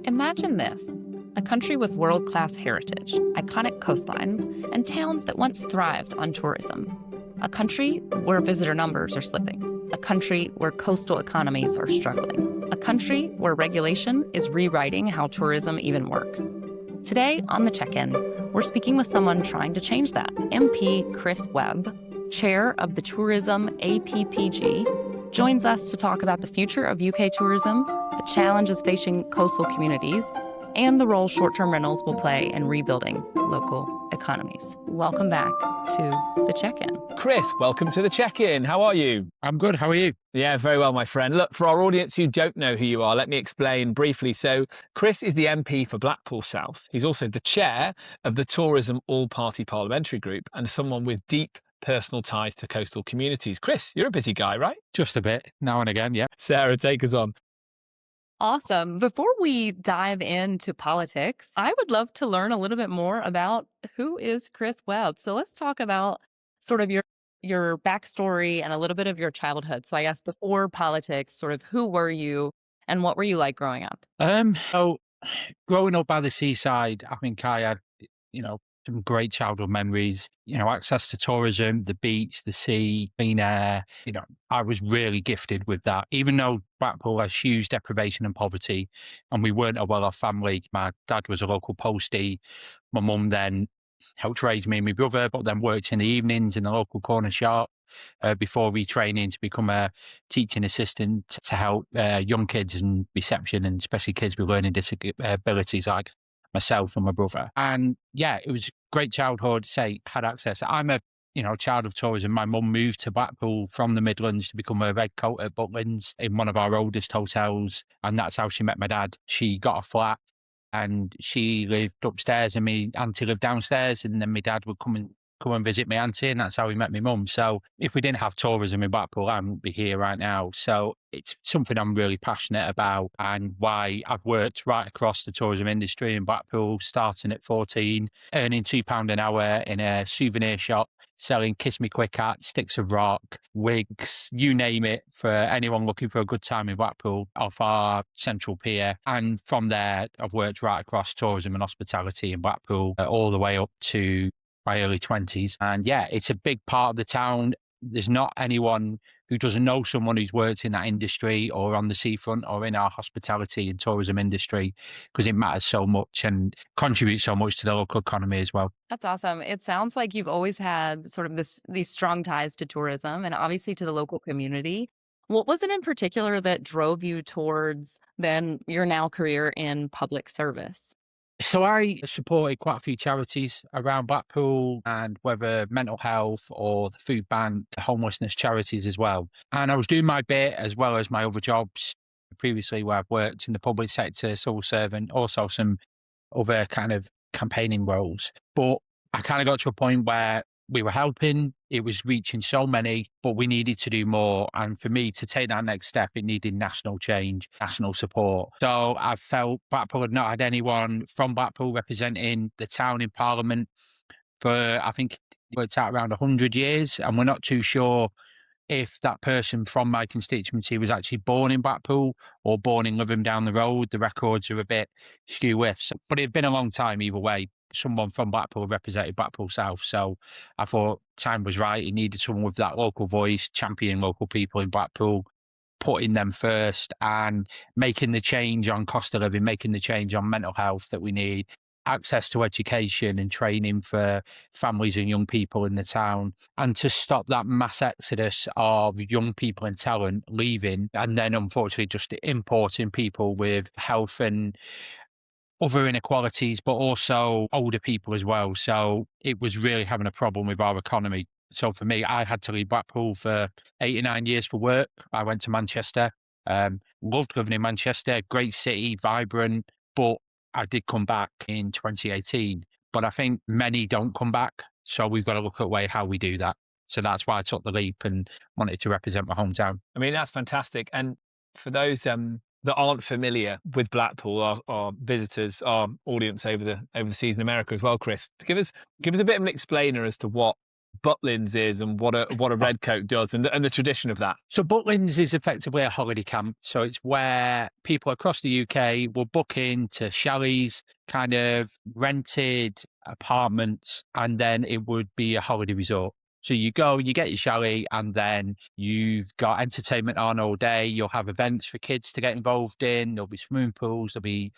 Imagine this: a country with world class heritage, iconic coastlines, and towns that once thrived on tourism. A country where visitor numbers are slipping. A country where coastal economies are struggling. A country where regulation is rewriting how tourism even works. Today on The Check-In, we're speaking with someone trying to change that. MP Chris Webb, chair of the Tourism APPG, joins us to talk about the future of UK tourism, the challenges facing coastal communities, and the role short-term rentals will play in rebuilding local economies. Welcome back to The Check-In. Chris, welcome to The Check-In. How are you? I'm good. How are you? Yeah, very well, my friend. Look, for our audience who don't know who you are, let me explain briefly. So Chris is the MP for Blackpool South. He's also the chair of the Tourism All-Party Parliamentary Group and someone with deep personal ties to coastal communities. Chris, you're a busy guy, right? Just a bit, now and again, yeah. Sarah, take us on. Awesome. Before we dive into politics, I would love to learn a little bit more about who is Chris Webb. So let's talk about sort of your backstory and a little bit of your childhood. So I guess before politics, sort of who were you and what were you like growing up? So growing up by the seaside, I think I had, some great childhood memories, access to tourism, the beach, the sea, clean air. I was really gifted with that. Even though Blackpool has huge deprivation and poverty and we weren't a well-off family, my dad was a local postie. My mum then helped raise me and my brother, but then worked in the evenings in the local corner shop before retraining to become a teaching assistant to help young kids in reception and especially kids with learning disabilities like myself and my brother. And yeah, it was a great childhood, had access. I'm a child of tourism. My mum moved to Blackpool from the Midlands to become a red coat at Butlins in one of our oldest hotels. And that's how she met my dad. She got a flat and she lived upstairs and my auntie lived downstairs, and then my dad would come and visit my auntie, and that's how we met my mum. So if we didn't have tourism in Blackpool, I wouldn't be here right now. So it's something I'm really passionate about and why I've worked right across the tourism industry in Blackpool, starting at 14, earning £2 an hour in a souvenir shop, selling Kiss Me Quick hats, sticks of rock, wigs, you name it, for anyone looking for a good time in Blackpool off our central pier. And from there, I've worked right across tourism and hospitality in Blackpool, all the way up to my early 20s. And yeah, it's a big part of the town. There's not anyone who doesn't know someone who's worked in that industry or on the seafront or in our hospitality and tourism industry, because it matters so much and contributes so much to the local economy as well. That's awesome. It sounds like you've always had sort of these strong ties to tourism and obviously to the local community. What was it in particular that drove you towards then your now career in public service? So I supported quite a few charities around Blackpool, and whether mental health or the food bank, homelessness charities as well. And I was doing my bit as well as my other jobs previously where I've worked in the public sector, civil servant, also some other kind of campaigning roles. But I kind of got to a point where we were helping, it was reaching so many, but we needed to do more. And for me to take that next step, it needed national change, national support. So I felt Blackpool had not had anyone from Blackpool representing the town in Parliament for, I think, it worked out around 100 years. And we're not too sure if that person from my constituency was actually born in Blackpool or born in Lytham down the road. The records are a bit skew-with. But it'd been a long time either way. Someone from Blackpool represented Blackpool South. So I thought time was right. He needed someone with that local voice, championing local people in Blackpool, putting them first and making the change on cost of living, making the change on mental health that we need, access to education and training for families and young people in the town, and to stop that mass exodus of young people and talent leaving and then unfortunately just importing people with health and other inequalities, but also older people as well. So it was really having a problem with our economy. So for me, I had to leave Blackpool for 8 or 9 years for work. I went to Manchester, loved living in Manchester, great city, vibrant, but I did come back in 2018. But I think many don't come back. So we've got to look at how we do that. So that's why I took the leap and wanted to represent my hometown. I mean, that's fantastic. And for those that aren't familiar with Blackpool, our visitors, our audience over the seas in America as well, Chris, to give us a bit of an explainer as to what Butlins is and what a redcoat does, and the tradition of that. So Butlins is effectively a holiday camp. So it's where people across the UK will book into chalets, kind of rented apartments, and then it would be a holiday resort. So you go, you get your chalet, and then you've got entertainment on all day. You'll have events for kids to get involved in. There'll be swimming pools, there'll be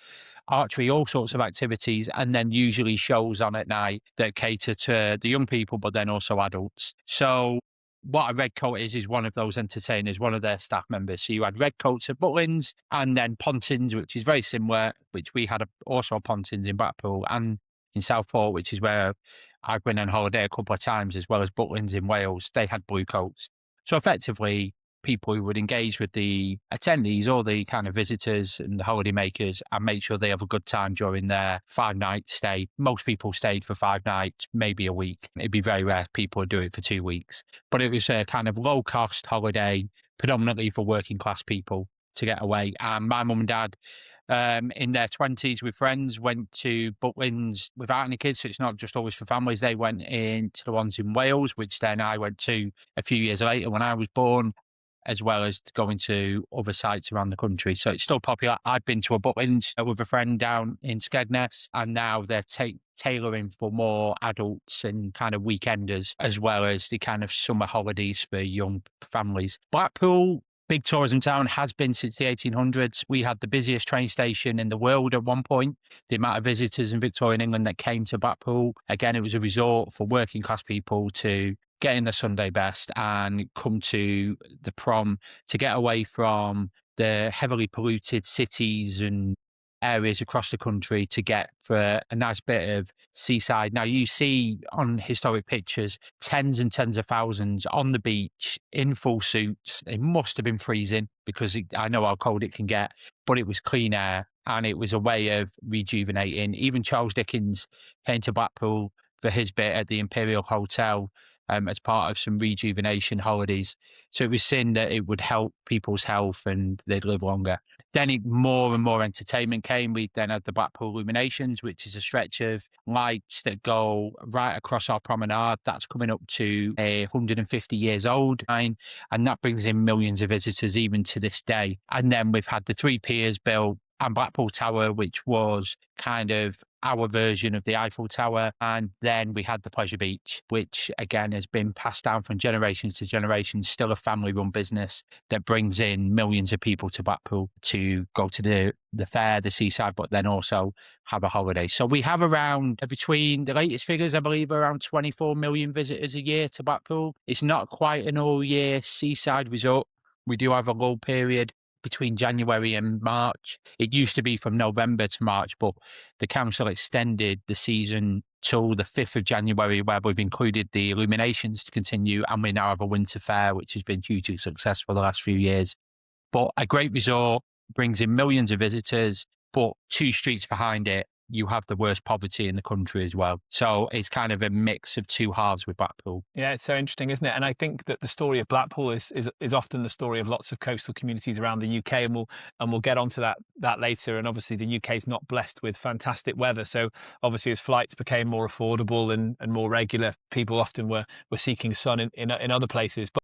archery, all sorts of activities, and then usually shows on at night that cater to the young people, but then also adults. So what a red coat is one of those entertainers, one of their staff members. So you had red coats at Butlins, and then Pontins, which is very similar, which we had also Pontins in Blackpool and in Southport, which is where I've been on holiday a couple of times, as well as Butlins in Wales. They had blue coats. So effectively, people who would engage with the attendees or the kind of visitors and the holiday makers and make sure they have a good time during their 5-night stay. Most people stayed for 5 nights, maybe a week. It'd be very rare people would do it for 2 weeks. But it was a kind of low cost holiday, predominantly for working class people to get away. And my mum and dad, in their 20s with friends, went to Butlins without any kids. So it's not just always for families. They went into the ones in Wales, which then I went to a few years later when I was born, as well as going to other sites around the country. So it's still popular. I've been to a Butlins with a friend down in Skegness, and now they're tailoring for more adults and kind of weekenders, as well as the kind of summer holidays for young families. Blackpool, big tourism town, has been since the 1800s. We had the busiest train station in the world at one point. The amount of visitors in Victorian England that came to Blackpool, again, it was a resort for working class people to get in the Sunday best and come to the prom to get away from the heavily polluted cities and areas across the country to get for a nice bit of seaside. Now, you see on historic pictures tens and tens of thousands on the beach in full suits. It must have been freezing because I know how cold it can get, but it was clean air and it was a way of rejuvenating. Even Charles Dickens came to Blackpool for his bit at the Imperial Hotel as part of some rejuvenation holidays. So it was seen that it would help people's health and they'd live longer. Then more and more entertainment came. We then had the Blackpool Illuminations, which is a stretch of lights that go right across our promenade. That's coming up to 150 years old. And that brings in millions of visitors even to this day. And then we've had the 3 piers built and Blackpool Tower, which was kind of our version of the Eiffel Tower. And then we had the Pleasure Beach, which again has been passed down from generations to generations, still a family-run business that brings in millions of people to Blackpool to go to the fair, the seaside, but then also have a holiday. So we have around, between the latest figures, I believe, around 24 million visitors a year to Blackpool. It's not quite an all-year seaside resort. We do have a lull period between January and March. It used to be from November to March, but the council extended the season till the 5th of January, where we've included the illuminations to continue, and we now have a winter fair, which has been hugely successful the last few years. But a great resort, brings in millions of visitors, but 2 streets behind it, you have the worst poverty in the country as well. So it's kind of a mix of 2 halves with Blackpool. Yeah, it's so interesting, isn't it? And I think that the story of Blackpool is often the story of lots of coastal communities around the UK, and we'll get onto that later. And obviously the UK is not blessed with fantastic weather, so obviously as flights became more affordable and more regular, people often were seeking sun in other places. But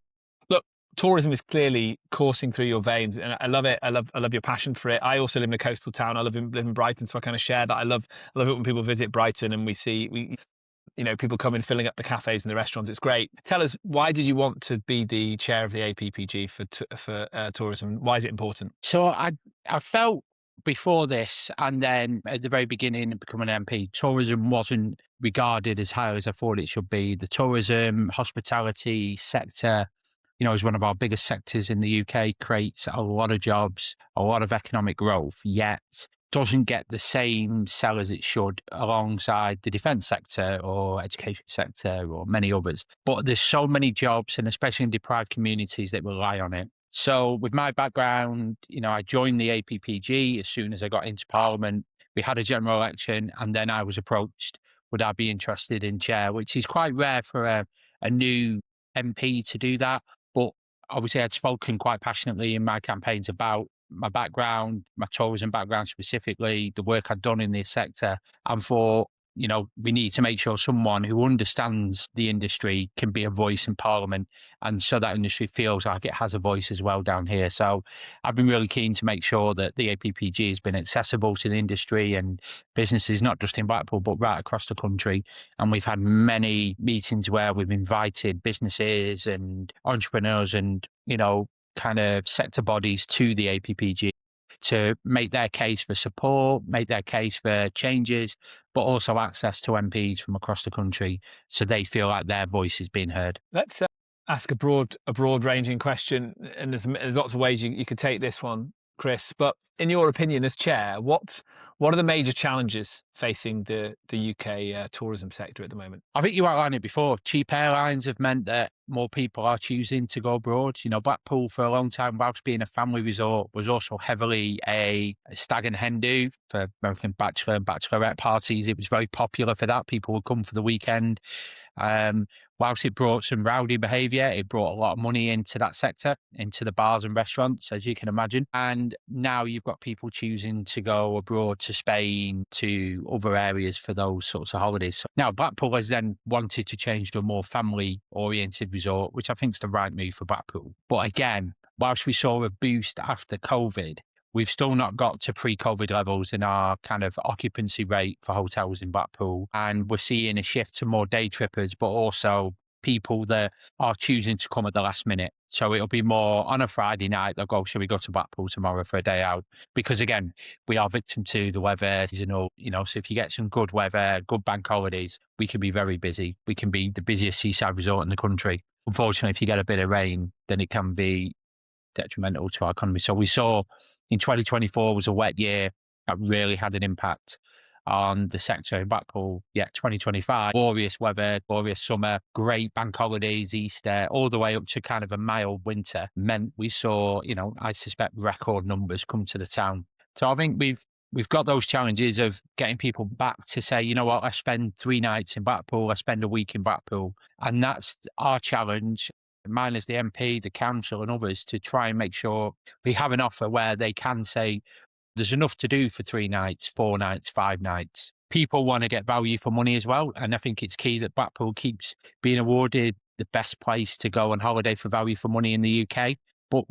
look, tourism is clearly coursing through your veins, and I love it. I love your passion for it. I also live in a coastal town. I live in Brighton, so I kind of share that. I love it when people visit Brighton and we people come in filling up the cafes and the restaurants. It's great. Tell us, why did you want to be the chair of the APPG for tourism? Why is it important? So I felt before this, and then at the very beginning of becoming an MP, tourism wasn't regarded as high as I thought it should be. The tourism, hospitality sector, is one of our biggest sectors in the UK, creates a lot of jobs, a lot of economic growth, yet doesn't get the same sell as it should alongside the defence sector or education sector or many others. But there's so many jobs, and especially in deprived communities, that rely on it. So with my background, I joined the APPG as soon as I got into Parliament. We had a general election, and then I was approached, would I be interested in chair, which is quite rare for a new MP to do that. But obviously I'd spoken quite passionately in my campaigns about my background, my tourism background specifically, the work I'd done in this sector, and thought we need to make sure someone who understands the industry can be a voice in Parliament, and so that industry feels like it has a voice as well down here. So I've been really keen to make sure that the APPG has been accessible to the industry and businesses, not just in Blackpool, but right across the country. And we've had many meetings where we've invited businesses and entrepreneurs and, kind of sector bodies to the APPG to make their case for support, make their case for changes, but also access to MPs from across the country so they feel like their voice is being heard. Let's ask a broad ranging question, and there's lots of ways you could take this one, Chris. But in your opinion, as chair, what are the major challenges facing the UK tourism sector at the moment? I think you outlined it before. Cheap airlines have meant that more people are choosing to go abroad. Blackpool for a long time, whilst being a family resort, was also heavily a stag and hen do for American bachelor and bachelorette parties. It was very popular for that. People would come for the weekend. Whilst it brought some rowdy behaviour, it brought a lot of money into that sector, into the bars and restaurants, as you can imagine. And now you've got people choosing to go abroad to Spain, to other areas for those sorts of holidays. So now Blackpool has then wanted to change to a more family-oriented resort, which I think is the right move for Blackpool. But again, whilst we saw a boost after COVID, we've still not got to pre-COVID levels in our kind of occupancy rate for hotels in Blackpool. And we're seeing a shift to more day trippers, but also people that are choosing to come at the last minute. So it'll be more on a Friday night, they'll go, shall we go to Blackpool tomorrow for a day out? Because again, we are victim to the weather, so if you get some good weather, good bank holidays, we can be very busy. We can be the busiest seaside resort in the country. Unfortunately, if you get a bit of rain, then it can be detrimental to our economy. So we saw in 2024 was a wet year that really had an impact on the sector in Blackpool. 2025, glorious weather, glorious summer, great bank holidays, Easter, all the way up to kind of a mild winter meant we saw, I suspect record numbers come to the town. So I think we've got those challenges of getting people back to say, you know what, I spend 3 nights in Blackpool, I spend a week in Blackpool. And that's our challenge. Mine as the MP, the council and others to try and make sure we have an offer where they can say there's enough to do for 3 nights, 4 nights, 5 nights. People want to get value for money as well. And I think it's key that Blackpool keeps being awarded the best place to go on holiday for value for money in the UK. But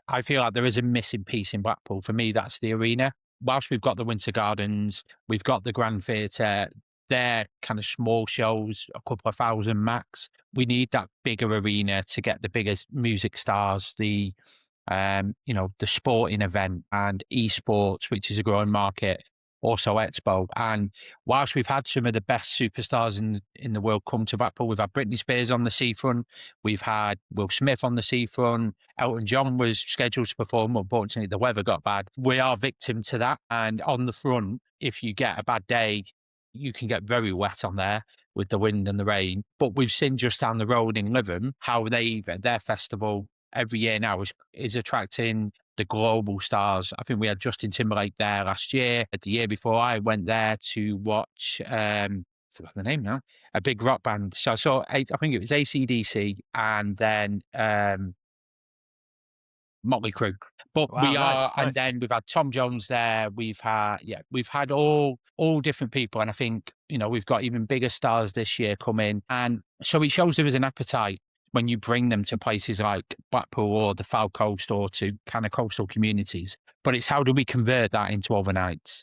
I feel like there is a missing piece in Blackpool. For me, that's the arena. Whilst we've got the Winter Gardens, we've got the Grand Theatre, they're kind of small shows, a couple of thousand max. We need that bigger arena to get the biggest music stars, the sporting event and esports, which is a growing market, also Expo. And whilst we've had some of the best superstars in the world come to Blackpool, we've had Britney Spears on the seafront, we've had Will Smith on the seafront, Elton John was scheduled to perform, unfortunately the weather got bad. We are victim to that. And on the front, if you get a bad day, you can get very wet on there with the wind and the rain. But we've seen just down the road in Lytham how their festival every year now is attracting the global stars. I think we had Justin Timberlake there last year. The year before, I went there to watch, I forgot the name now, a big rock band. So I saw, I think it was AC/DC and then Motley Crue. But Wow, we are, nice. and then we've had Tom Jones there. We've had all different people, and I think we've got even bigger stars this year come in, and so it shows there is an appetite when you bring them to places like Blackpool or the Foul Coast or to kind of coastal communities. But it's how do we convert that into overnights?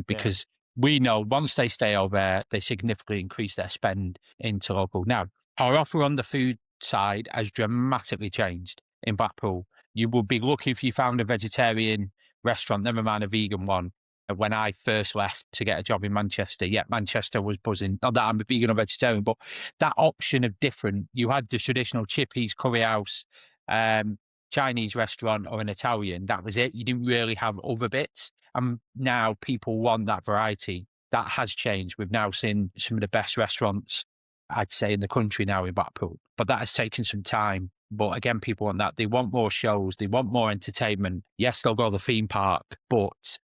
Because we know once they stay over there, they significantly increase their spend into local. Now, our offer on the food side has dramatically changed in Blackpool. You would be lucky if you found a vegetarian restaurant, never mind a vegan one. When I first left to get a job in Manchester, Manchester was buzzing. Not that I'm a vegan or vegetarian, but that option of different, you had the traditional Chippies, Curry House, Chinese restaurant or an Italian. That was it. You didn't really have other bits. And now people want that variety. That has changed. We've now seen some of the best restaurants, I'd say, in the country now in Blackpool. But that has taken some time. But again, people want that. They want more shows. They want more entertainment. Yes, they'll go to the theme park, but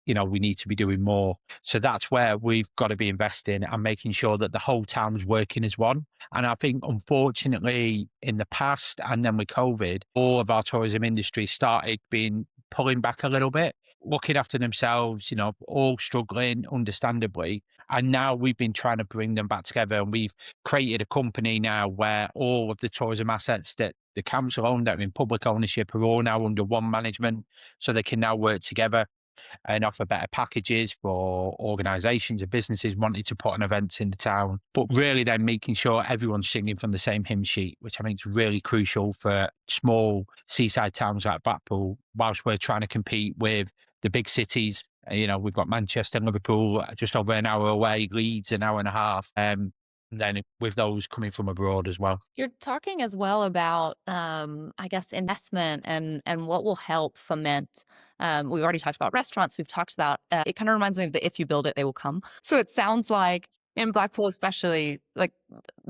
we need to be doing more. So that's where we've got to be investing and making sure that the whole town's working as one. And I think, unfortunately, in the past and then with COVID, all of our tourism industry started pulling back a little bit, looking after themselves, all struggling, understandably. And now we've been trying to bring them back together. And we've created a company now where all of the tourism assets that the council own, that are in public ownership, are all now under one management. So they can now work together and offer better packages for organisations and businesses wanting to put on events in the town. But really then making sure everyone's singing from the same hymn sheet, which I think is really crucial for small seaside towns like Blackpool, whilst we're trying to compete with the big cities. We've got Manchester, Liverpool, just over an hour away, Leeds, an hour and a half. And then with those coming from abroad as well. You're talking as well about, I guess, investment and what will help foment. We've already talked about restaurants. We've talked about, it kind of reminds me of the if you build it, they will come. So it sounds like in Blackpool, especially, like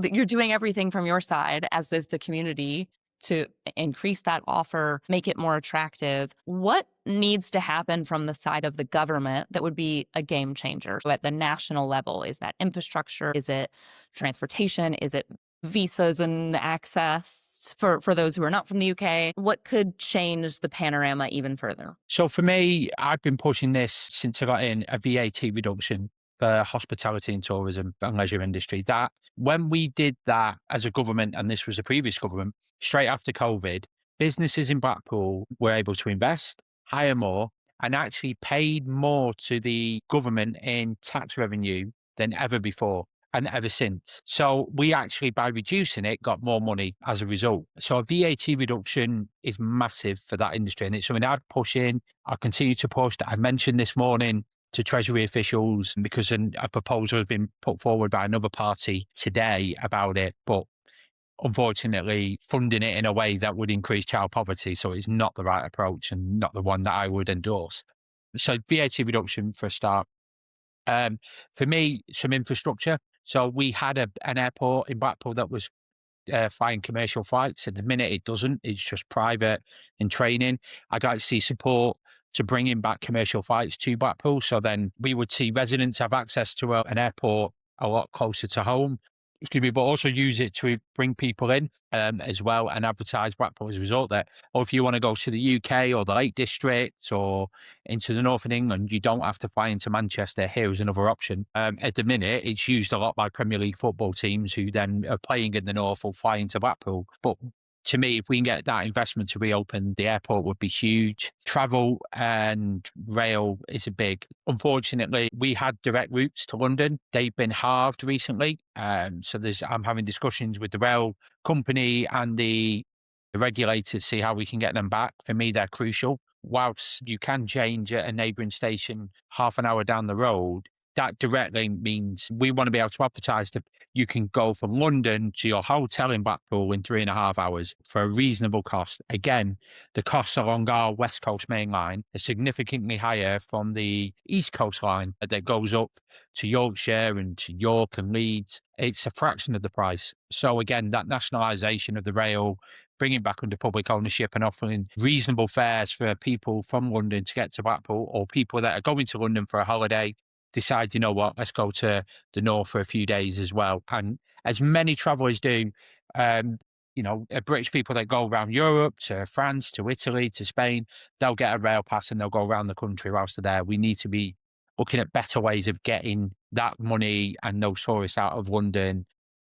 you're doing everything from your side, as is the community, to increase that offer, make it more attractive. What needs to happen from the side of the government that would be a game changer? So at the national level, is that infrastructure? Is it transportation? Is it visas and access for those who are not from the UK? What could change the panorama even further? So for me, I've been pushing this since I got in, a VAT reduction for hospitality and tourism and leisure industry. That when we did that as a government, and this was the previous government, straight after COVID, businesses in Blackpool were able to invest, hire more, and actually paid more to the government in tax revenue than ever before and ever since. So we actually, by reducing it, got more money as a result. So a VAT reduction is massive for that industry, and it's something I'd push in. I'll continue to push. I mentioned this morning to Treasury officials because a proposal has been put forward by another party today about it, but unfortunately funding it in a way that would increase child poverty. So it's not the right approach and not the one that I would endorse. So VAT reduction for a start. For me, some infrastructure. So we had an airport in Blackpool that was flying commercial flights. At the minute, it doesn't. It's just private and training. I'd like to see support to bringing back commercial flights to Blackpool. So then we would see residents have access to an airport a lot closer to home. But also use it to bring people in as well and advertise Blackpool as a result there. Or if you want to go to the UK or the Lake District or into the north of England, you don't have to fly into Manchester. Here's another option. At the minute, it's used a lot by Premier League football teams who then are playing in the north or flying to Blackpool. But to me, if we can get that investment to reopen, the airport would be huge. Travel and rail is a big. Unfortunately, we had direct routes to London. They've been halved recently. So I'm having discussions with the rail company and the regulators, see how we can get them back. For me, they're crucial. Whilst you can change at a neighbouring station half an hour down the road, that directly means we want to be able to advertise that you can go from London to your hotel in Blackpool in 3.5 hours for a reasonable cost. Again, the costs along our West Coast main line are significantly higher from the East Coast line that goes up to Yorkshire and to York and Leeds. It's a fraction of the price. So again, that nationalisation of the rail, bringing back under public ownership and offering reasonable fares for people from London to get to Blackpool, or people that are going to London for a holiday, decide, you know what, let's go to the north for a few days as well. And as many travellers do, British people that go around Europe, to France, to Italy, to Spain, they'll get a rail pass and they'll go around the country whilst they're there. We need to be looking at better ways of getting that money and those tourists out of London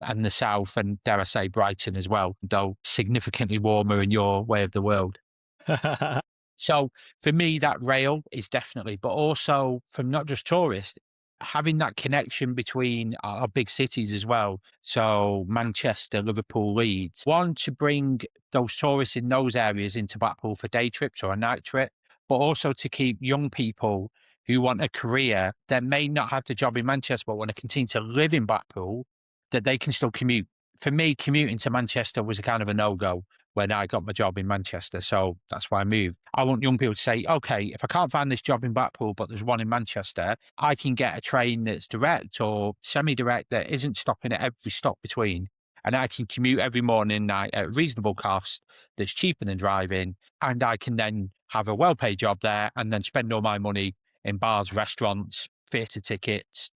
and the south, and dare I say Brighton as well, though significantly warmer in your way of the world. So for me, that rail is definitely, but also from not just tourists, having that connection between our big cities as well. So Manchester, Liverpool, Leeds. One, to bring those tourists in those areas into Blackpool for day trips or a night trip, but also to keep young people who want a career that may not have the job in Manchester, but want to continue to live in Blackpool, that they can still commute. For me, commuting to Manchester was a kind of a no-go when I got my job in Manchester. So that's why I moved. I want young people to say, okay, if I can't find this job in Blackpool, but there's one in Manchester, I can get a train that's direct or semi-direct that isn't stopping at every stop between. And I can commute every morning and night at a reasonable cost that's cheaper than driving. And I can then have a well-paid job there and then spend all my money in bars, restaurants, theatre tickets,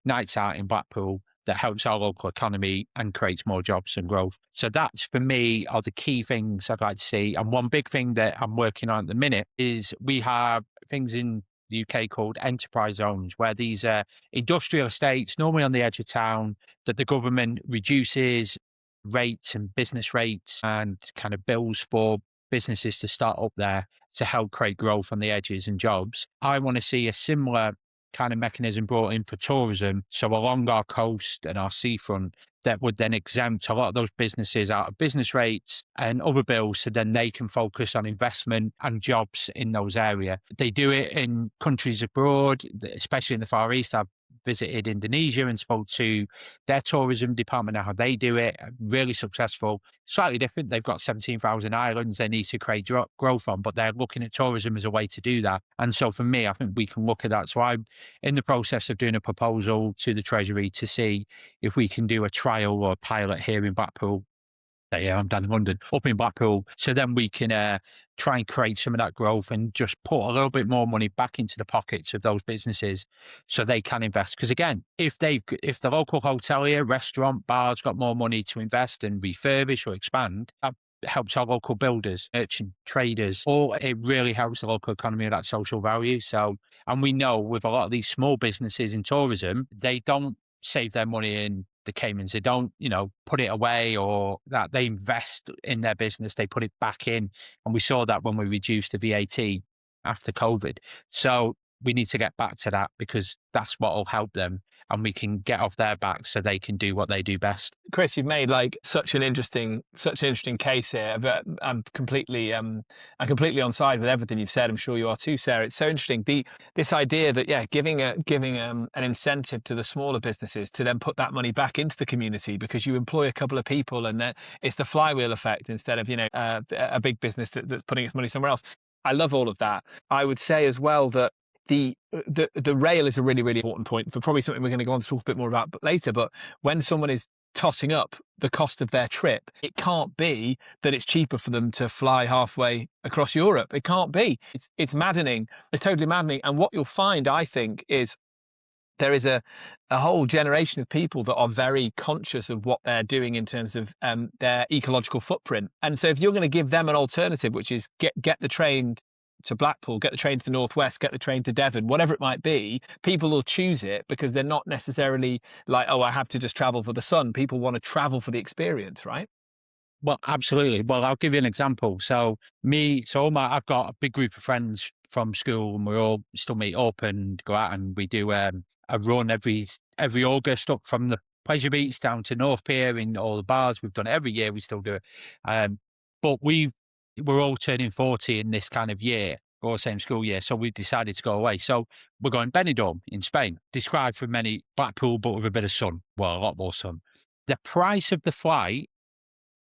nights out in Blackpool, that helps our local economy and creates more jobs and growth. So that's, for me, are the key things I'd like to see. And one big thing that I'm working on at the minute is we have things in the UK called enterprise zones, where these are industrial estates, normally on the edge of town, that the government reduces rates and business rates and kind of bills for businesses to start up there to help create growth on the edges and jobs. I want to see a similar kind of mechanism brought in for tourism. So along our coast and our seafront, that would then exempt a lot of those businesses out of business rates and other bills, so then they can focus on investment and jobs in those areas. They do it in countries abroad, especially in the Far East. I've visited Indonesia and spoke to their tourism department and how they do it. Really successful. Slightly different. They've got 17,000 islands they need to create growth on, but they're looking at tourism as a way to do that. And so for me, I think we can look at that. So I'm in the process of doing a proposal to the Treasury to see if we can do a trial or a pilot here in Blackpool. I'm down in London, up in Blackpool. So then we can try and create some of that growth and just put a little bit more money back into the pockets of those businesses so they can invest. Because again, if the local hotelier, restaurant, bars got more money to invest and refurbish or expand, that helps our local builders, merchant traders, or it really helps the local economy of that social value. So, and we know with a lot of these small businesses in tourism, they don't save their money in the Caymans. They don't, put it away, or that they invest in their business. They put it back in. And we saw that when we reduced the VAT after COVID. So we need to get back to that, because that's what will help them, and we can get off their backs so they can do what they do best. Chris, you've made such an interesting case here. But I'm completely on side with everything you've said. I'm sure you are too, Sarah. It's so interesting. This idea that giving an incentive to the smaller businesses to then put that money back into the community, because you employ a couple of people, and then it's the flywheel effect instead of a big business that's putting its money somewhere else. I love all of that. I would say as well that the rail is a really, really important point, for probably something we're going to go on to talk a bit more about later. But when someone is tossing up the cost of their trip, it can't be that it's cheaper for them to fly halfway across Europe. It can't be. It's maddening. It's totally maddening. And what you'll find, I think, is there is a whole generation of people that are very conscious of what they're doing in terms of their ecological footprint. And so if you're going to give them an alternative, which is get the train to Blackpool, get the train to the Northwest, get the train to Devon, whatever it might be, people will choose it because they're not necessarily like, oh, I have to just travel for the sun. People want to travel for the experience, right? Well, absolutely. Well, I'll give you an example. I've got a big group of friends from school, and we all still meet up and go out, and we do a run every August up from the Pleasure Beach down to North Pier in all the bars. We've done it every year. We still do it. But we're all turning 40 in this kind of year, or same school year. So we've decided to go away. So we're going Benidorm in Spain, described for many Blackpool, but with a bit of sun. Well, a lot more sun. The price of the flight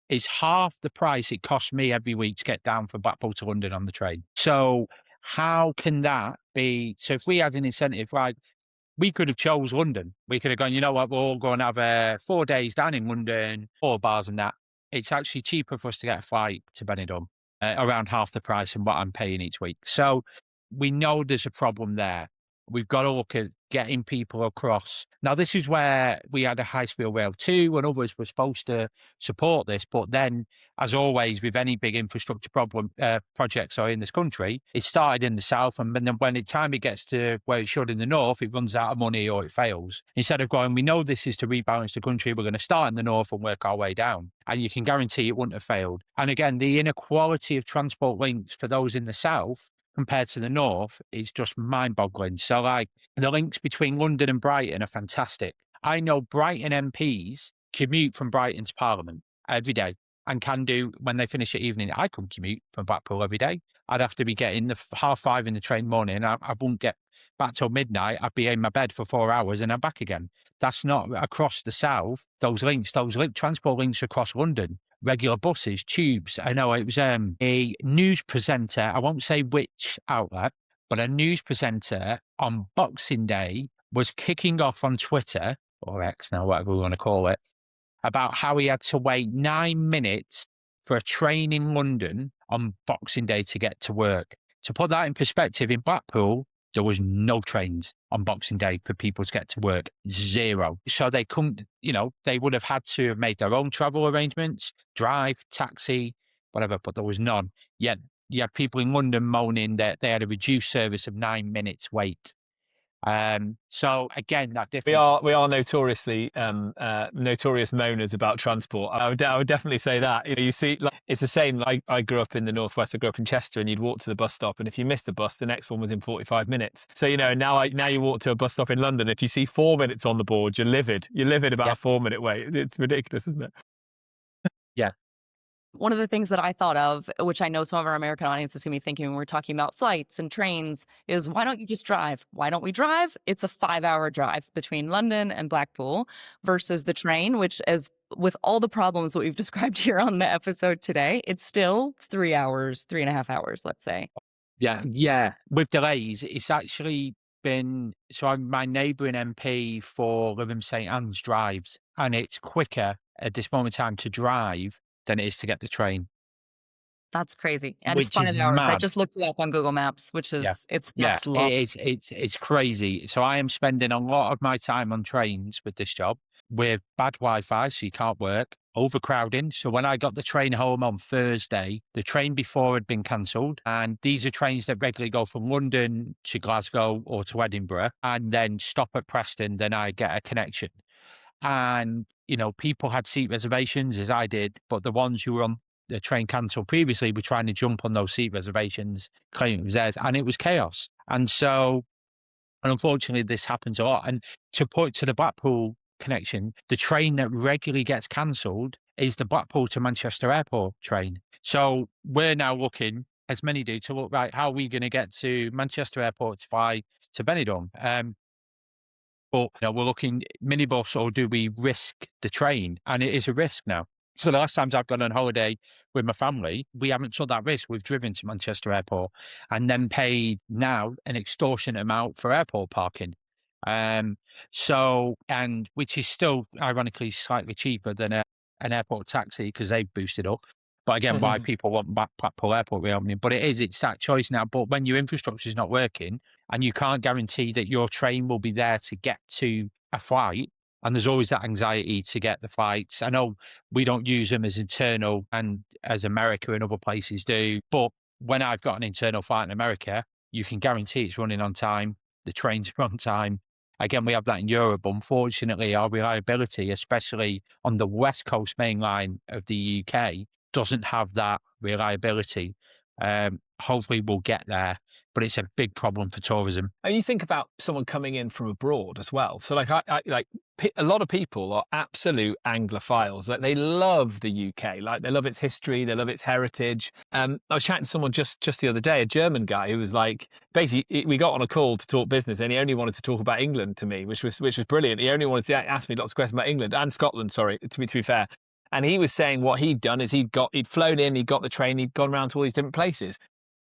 is half the price it costs me every week to get down from Blackpool to London on the train. So how can that be? So if we had an incentive, we could have chose London. We could have gone, you know what, we're all going to have 4 days down in London, 4 bars and that. It's actually cheaper for us to get a flight to Benidorm, around half the price of what I'm paying each week. So we know there's a problem there. We've got to look at getting people across. Now, this is where we had a high-speed rail too, and others were supposed to support this. But then, as always, with any big infrastructure projects in this country, it started in the south, and then when the time it gets to where it should in the north, it runs out of money or it fails. Instead of going, we know this is to rebalance the country, we're going to start in the north and work our way down. And you can guarantee it wouldn't have failed. And again, the inequality of transport links for those in the south compared to the north is just mind-boggling. So the links between London and Brighton are fantastic. I know Brighton MPs commute from Brighton to Parliament every day, and can do when they finish at evening. I could commute from Blackpool every day. I'd have to be getting the 5:30 in the train morning. I wouldn't get back till midnight. I'd be in my bed for 4 hours and I'm back again. That's not across the south. Those transport links across London, regular buses, tubes. I know it was a news presenter, I won't say which outlet, but a news presenter on Boxing Day was kicking off on Twitter, or X now, whatever we want to call it, about how he had to wait 9 minutes for a train in London on Boxing Day to get to work. To put that in perspective, in Blackpool, there was no trains on Boxing Day for people to get to work. Zero. So they couldn't, they would have had to have made their own travel arrangements, drive, taxi, whatever, but there was none. Yet you had people in London moaning that they had a reduced service of 9 minutes wait. So again, that difference. We are notoriously notorious moaners about transport. I would definitely say that. You see, like, it's the same. Like, I grew up in the northwest. I grew up in Chester, and you'd walk to the bus stop, and if you missed the bus, the next one was in 45 minutes. So now you walk to a bus stop in London. If you see 4 minutes on the board, you're livid. You're livid about a 4-minute wait. It's ridiculous, isn't it? Yeah. One of the things that I thought of, which I know some of our American audience is going to be thinking when we're talking about flights and trains, is why don't you just drive? Why don't we drive? It's a 5-hour drive between London and Blackpool versus the train, which is, with all the problems that we've described here on the episode today, it's still 3 hours, 3.5 hours, let's say. Yeah. With delays, it's actually been, my neighbouring MP for Lytham St Anne's drives, and it's quicker at this moment in time to drive than it is to get the train. That's crazy. And Which it's 5 is hours. I mad. just looked it up on Google Maps, which is, it's long. It's crazy. So I am spending a lot of my time on trains with this job with bad Wi-Fi, so you can't work, overcrowding. So when I got the train home on Thursday, the train before had been cancelled. And these are trains that regularly go from London to Glasgow or to Edinburgh and then stop at Preston, then I get a connection. And, people had seat reservations, as I did, but the ones who were on the train cancelled previously were trying to jump on those seat reservations, claiming it was theirs, and it was chaos. And unfortunately, this happens a lot. And to point to the Blackpool connection, the train that regularly gets cancelled is the Blackpool to Manchester Airport train. So we're now looking, as many do, to look, right, how are we going to get to Manchester Airport to fly to Benidorm? But we're looking minibus, or do we risk the train? And it is a risk now. So the last times I've gone on holiday with my family, we haven't took that risk. We've driven to Manchester Airport and then paid now an extortionate amount for airport parking. Which is still ironically slightly cheaper than an airport taxi because they've boosted up. But again, why people want Blackpool Airport reopening? But it's that choice now. But when your infrastructure is not working and you can't guarantee that your train will be there to get to a flight, and there's always that anxiety to get the flights. I know we don't use them as internal and as America and other places do. But when I've got an internal flight in America, you can guarantee it's running on time. The trains are on time. Again, we have that in Europe. But unfortunately, our reliability, especially on the West Coast main line of the UK, doesn't have that reliability. Hopefully we'll get there, but it's a big problem for tourism. And you think about someone coming in from abroad as well. So a lot of people are absolute Anglophiles. Like, they love the UK. Like, they love its history, they love its heritage. I was chatting to someone just the other day, a German guy who was like, basically, we got on a call to talk business, and he only wanted to talk about England to me, which was brilliant. He only wanted to ask me lots of questions about England and Scotland. Sorry, to be fair. And he was saying what he'd done is he'd flown in, he'd got the train, he'd gone around to all these different places.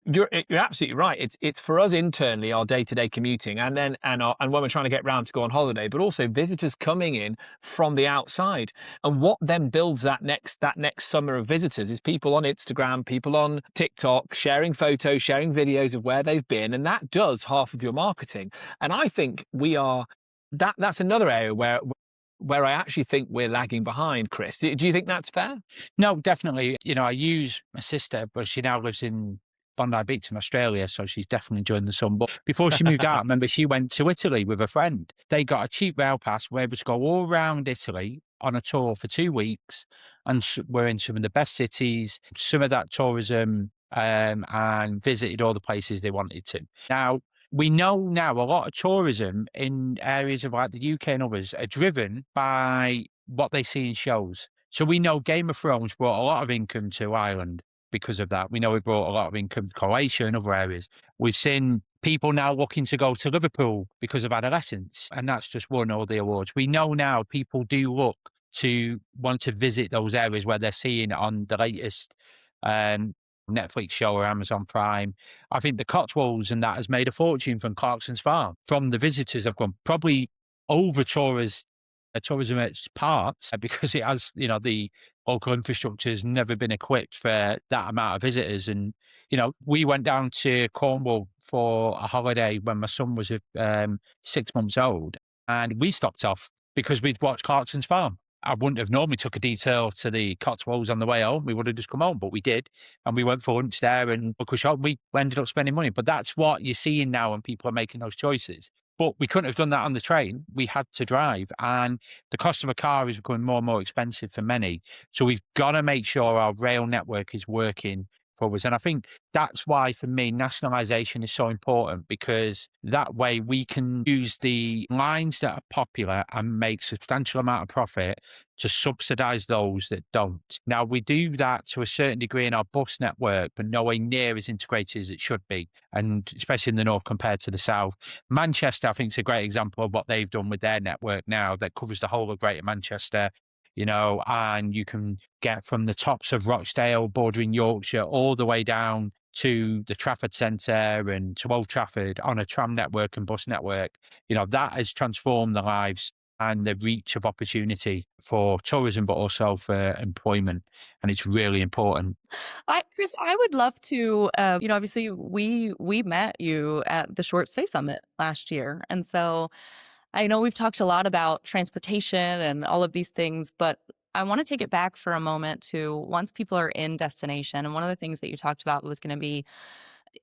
You're absolutely right. It's for us internally, our day-to-day commuting, and when we're trying to get round to go on holiday, but also visitors coming in from the outside. And what then builds that next summer of visitors is people on Instagram, people on TikTok, sharing photos, sharing videos of where they've been, and that does half of your marketing. And I think that's another area where I actually think we're lagging behind, Chris. Do you think that's fair? No, definitely. I use my sister, but she now lives in Bondi Beach in Australia, so she's definitely enjoying the sun. But before she moved out, I remember she went to Italy with a friend. They got a cheap rail pass, were able to go all around Italy on a tour for 2 weeks, and we're in some of the best cities, some of that tourism, and visited all the places they wanted to. Now, we know now a lot of tourism in areas of like the UK and others are driven by what they see in shows. So we know Game of Thrones brought a lot of income to Ireland because of that. We know it brought a lot of income to Croatia and other areas. We've seen people now looking to go to Liverpool because of Adolescence, and that's just won all the awards. We know now people do look to want to visit those areas where they're seeing on the latest Netflix show or Amazon Prime. I think the Cotswolds and that has made a fortune from Clarkson's Farm. From the visitors have gone probably over tourism at its parts because it has, the local infrastructure has never been equipped for that amount of visitors. And, we went down to Cornwall for a holiday when my son was 6 months old, and we stopped off because we'd watched Clarkson's Farm. I wouldn't have normally took a detour to the Cotswolds on the way home. We would have just come home, but we did. And we went for lunch there and book a shop. We ended up spending money. But that's what you're seeing now when people are making those choices. But we couldn't have done that on the train. We had to drive. And the cost of a car is becoming more and more expensive for many. So we've got to make sure our rail network is working for us. And I think that's why, for me, nationalisation is so important, because that way we can use the lines that are popular and make substantial amount of profit to subsidise those that don't. Now, we do that to a certain degree in our bus network, but nowhere near as integrated as it should be, and especially in the north compared to the south. Manchester, I think, is a great example of what they've done with their network now that covers the whole of Greater Manchester. And you can get from the tops of Rochdale, bordering Yorkshire, all the way down to the Trafford Centre and to Old Trafford on a tram network and bus network. That has transformed the lives and the reach of opportunity for tourism, but also for employment. And it's really important. Chris, I would love to, obviously we met you at the Short Stay Summit last year. And so I know we've talked a lot about transportation and all of these things, but I want to take it back for a moment to once people are in destination. And one of the things that you talked about was going to be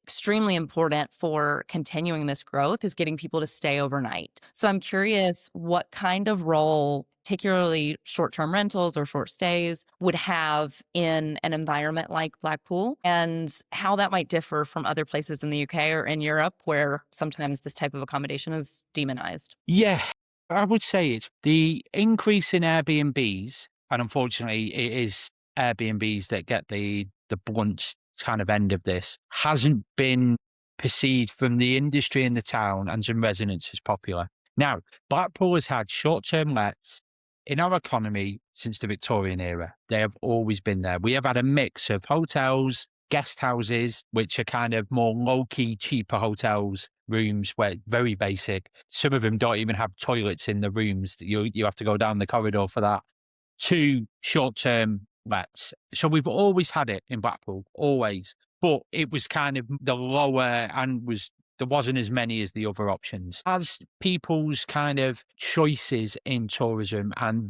extremely important for continuing this growth is getting people to stay overnight. So I'm curious what kind of role, particularly short-term rentals or short stays, would have in an environment like Blackpool, and how that might differ from other places in the UK or in Europe where sometimes this type of accommodation is demonized. Yeah, I would say it's the increase in Airbnbs, and unfortunately, it is Airbnbs that get the blunt kind of end of this, hasn't been perceived from the industry in the town and some residents as popular. Now, Blackpool has had short-term lets in our economy since the Victorian era. They have always been there. We have had a mix of hotels, guest houses, which are kind of more low-key, cheaper hotels, rooms where very basic. Some of them don't even have toilets in the rooms. You have to go down the corridor for that. To short-term lets. So we've always had it in Blackpool, always. But it was kind of the lower and there wasn't as many as the other options. As people's kind of choices in tourism and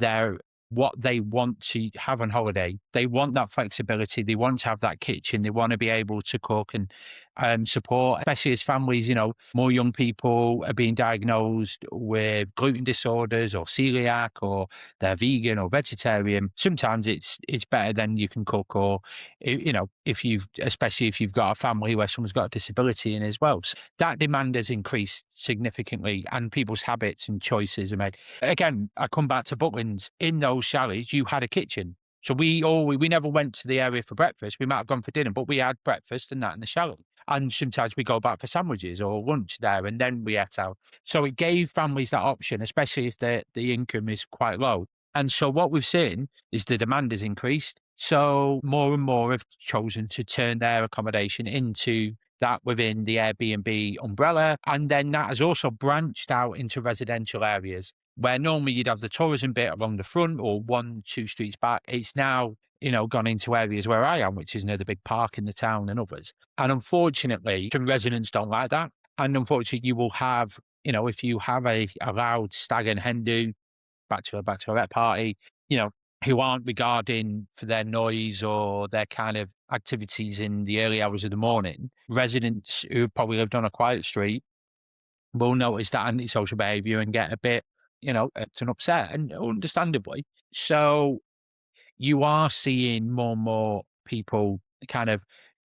what they want to have on holiday, they want that flexibility. They want to have that kitchen. They want to be able to cook and support, especially as families, more young people are being diagnosed with gluten disorders or celiac, or they're vegan or vegetarian. Sometimes it's better than you can cook, or, especially if you've got a family where someone's got a disability in as well. So that demand has increased significantly, and people's habits and choices are made. Again, I come back to Butlins. In those chalets, you had a kitchen. So we never went to the area for breakfast. We might have gone for dinner, but we had breakfast and that in the chalet. And sometimes we go back for sandwiches or lunch there, and then we ate out. So it gave families that option, especially if the income is quite low. And so what we've seen is the demand has increased. So more and more have chosen to turn their accommodation into that within the Airbnb umbrella. And then that has also branched out into residential areas where normally you'd have the tourism bit along the front or 1-2 streets back. It's now, gone into areas where I am, which is near the big park in the town and others. And unfortunately, some residents don't like that. And unfortunately, you will have, if you have a loud stag and hen do, bachelorette party, who aren't regarding for their noise or their kind of activities in the early hours of the morning, residents who probably lived on a quiet street will notice that antisocial behaviour and get a bit, it's an upset, and understandably. So you are seeing more and more people kind of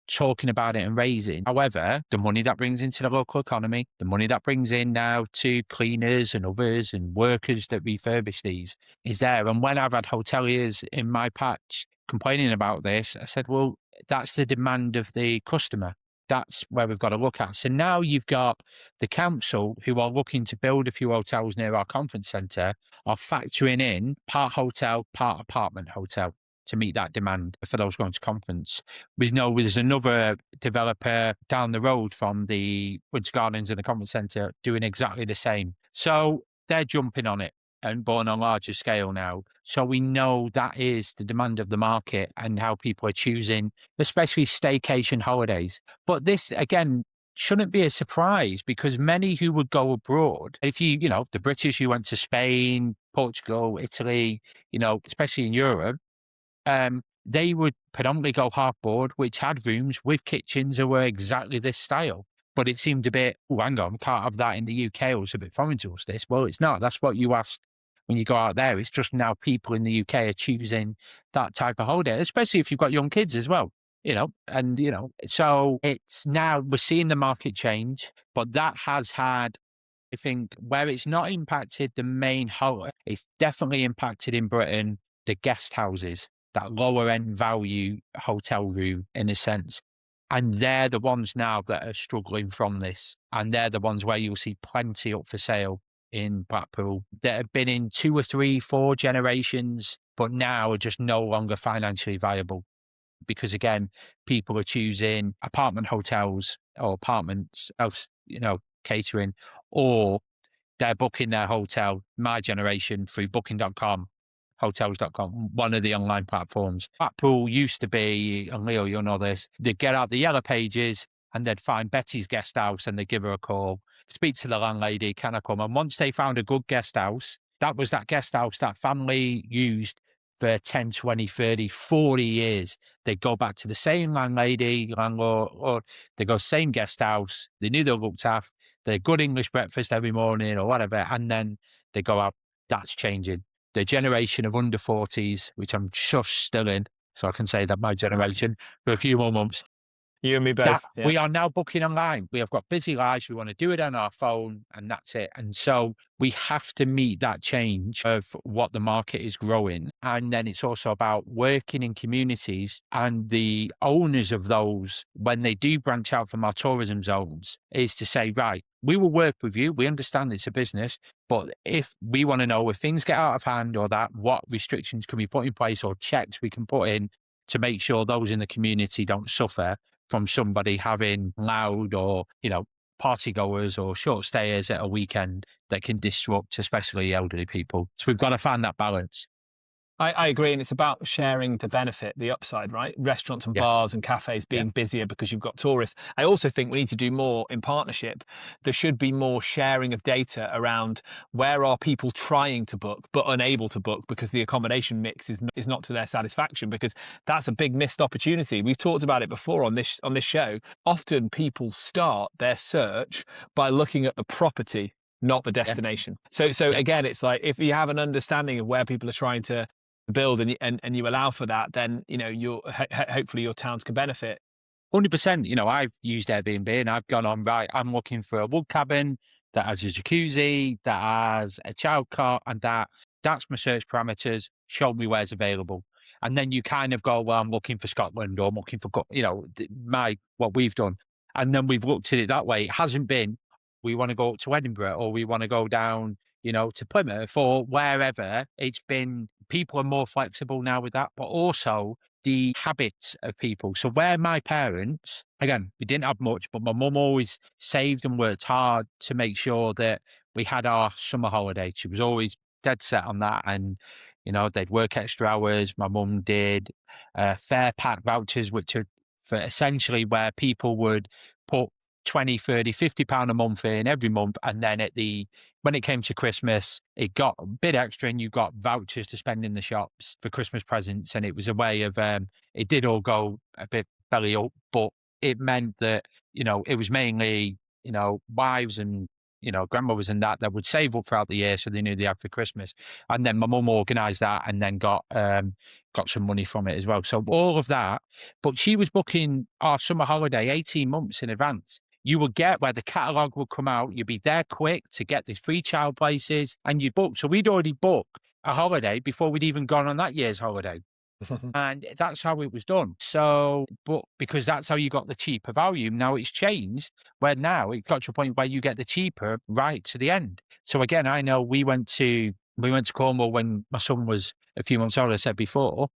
talking about it and raising. However, the money that brings into the local economy, the money that brings in now to cleaners and others and workers that refurbish these is there. And when I've had hoteliers in my patch complaining about this, I said, well, that's the demand of the customer. That's where we've got to look at. So now you've got the council who are looking to build a few hotels near our conference centre are factoring in part hotel, part apartment hotel to meet that demand for those going to conference. We know there's another developer down the road from the Winter Gardens and the conference centre doing exactly the same. So they're jumping on it. but on a larger scale now. So we know that is the demand of the market and how people are choosing, especially staycation holidays. But this, again, shouldn't be a surprise because many who would go abroad, if the British who went to Spain, Portugal, Italy, especially in Europe, they would predominantly go half board, which had rooms with kitchens that were exactly this style. But it seemed a bit, oh, hang on, can't have that in the UK. It was a bit foreign to us, this. Well, it's not. That's what you ask when you go out there. It's just now people in the UK are choosing that type of holiday, especially if you've got young kids as well, so it's now we're seeing the market change, but that has had, I think, where it's not impacted the main holiday, it's definitely impacted in Britain the guest houses, that lower end value hotel room in a sense. And they're the ones now that are struggling from this. And they're the ones where you'll see plenty up for sale in Blackpool that have been in 2 or 3, 4 generations, but now are just no longer financially viable. Because again, people are choosing apartment hotels or apartments of, catering, or they're booking their hotel, my generation, through booking.com, hotels.com, one of the online platforms. Blackpool used to be, and Leo, you'll know this, they'd get out the yellow pages and they'd find Betty's guest house and they'd give her a call, speak to the landlady, can I come? And once they found a good guest house, that was that guest house that family used for 10, 20, 30, 40 years. They'd go back to the same landlady, landlord, or they go same guest house. They knew they were looked after. They're good English breakfast every morning or whatever. And then they go out. That's changing. The generation of under 40s, which I'm just still in, so I can say that my generation for a few more months. You and me both. That Yeah. we are now booking online. We have got busy lives. We want to do it on our phone, and that's it. And so we have to meet that change of what the market is growing. And then it's also about working in communities and the owners of those, when they do branch out from our tourism zones, is to say, right, we will work with you. We understand it's a business, but if we want to know if things get out of hand or that, what restrictions can be put in place or checks we can put in to make sure those in the community don't suffer from somebody having loud or, party goers or short stayers at a weekend that can disrupt, especially elderly people. So we've got to find that balance. I agree. And it's about sharing the benefit, the upside, right? Restaurants and bars and cafes being busier because you've got tourists. I also think we need to do more in partnership. There should be more sharing of data around where are people trying to book but unable to book because the accommodation mix is not to their satisfaction, because that's a big missed opportunity. We've talked about it before on this show. Often people start their search by looking at the property, not the destination. So again, it's like if you have an understanding of where people are trying to build and you allow for that, then hopefully your towns can benefit. 100%. I've used Airbnb and I've gone on, right, I'm looking for a wood cabin that has a jacuzzi, that has a child cot, and that's my search parameters. Show me where's available. And then you kind of go, well, I'm looking for Scotland, or I'm looking for, what we've done. And then we've looked at it that way. It hasn't been, we want to go up to Edinburgh, or we want to go down, to Plymouth or wherever. It's been, people are more flexible now with that, but also the habits of people. So where my parents, again, we didn't have much, but my mum always saved and worked hard to make sure that we had our summer holiday. She was always dead set on that. And, they'd work extra hours. My mum did fare pack vouchers, which are for essentially where people would put 20, 30, 50 pound a month in every month. And then when it came to Christmas, it got a bit extra and you got vouchers to spend in the shops for Christmas presents. And it was a way of, it did all go a bit belly up, but it meant that, it was mainly, wives and, grandmothers and that would save up throughout the year so they knew they had for Christmas. And then my mum organised that and then got some money from it as well. So all of that, but she was booking our summer holiday 18 months in advance. You would get where the catalogue would come out. You'd be there quick to get the free child places and you book. So we'd already booked a holiday before we'd even gone on that year's holiday. And that's how it was done. So, but because that's how you got the cheaper value. Now it's changed where now it got to a point where you get the cheaper right to the end. So again, I know we went to Cornwall when my son was a few months old, I said before.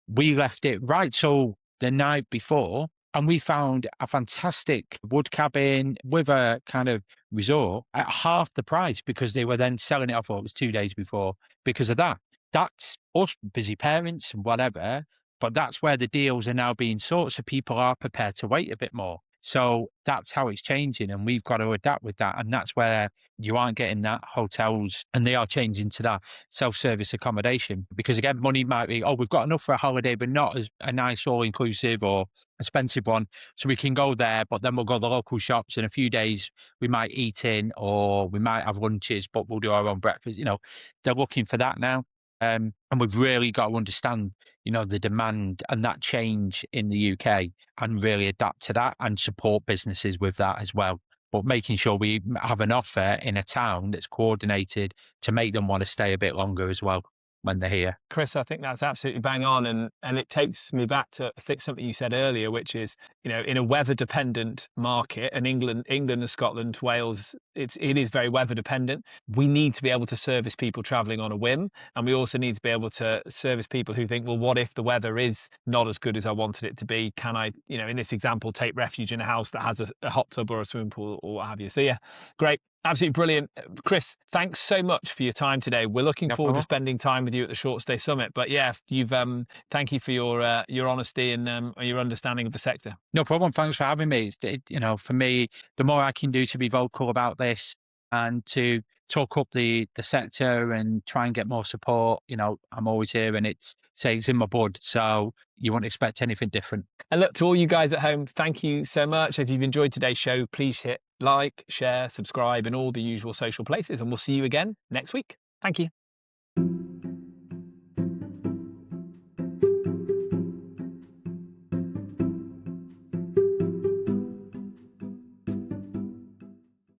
We left it right. So the night before, And we found a fantastic wood cabin with a kind of resort at half the price because they were then selling it off. It was 2 days before because of that. That's us busy parents and whatever, but that's where the deals are now being sought. So people are prepared to wait a bit more. So that's how it's changing. And we've got to adapt with that. And that's where you aren't getting that hotels, and they are changing to that self-service accommodation because again, money might be, oh, we've got enough for a holiday, but not as a nice all-inclusive or expensive one. So we can go there, but then we'll go to the local shops in a few days. We might eat in or we might have lunches, but we'll do our own breakfast. They're looking for that now. And we've really got to understand, the demand and that change in the UK and really adapt to that and support businesses with that as well. But making sure we have an offer in a town that's coordinated to make them want to stay a bit longer as well when they're here. Chris, I think that's absolutely bang on, and it takes me back to something you said earlier, which is, in a weather-dependent market, and England and Scotland, Wales, it is very weather-dependent. We need to be able to service people travelling on a whim, and we also need to be able to service people who think, well, what if the weather is not as good as I wanted it to be? Can I, in this example, take refuge in a house that has a hot tub or a swimming pool or what have you? So yeah, great. Absolutely brilliant. Chris, thanks so much for your time today. We're looking forward to spending time with you at the Short Stay Summit. But yeah, thank you for your honesty and your understanding of the sector. No problem. Thanks for having me. For me, the more I can do to be vocal about this and to talk up the sector and try and get more support, I'm always here, and it's in my blood. So you won't expect anything different. And look, to all you guys at home, thank you so much. If you've enjoyed today's show, please hit like, share, subscribe, and all the usual social places. And we'll see you again next week. Thank you.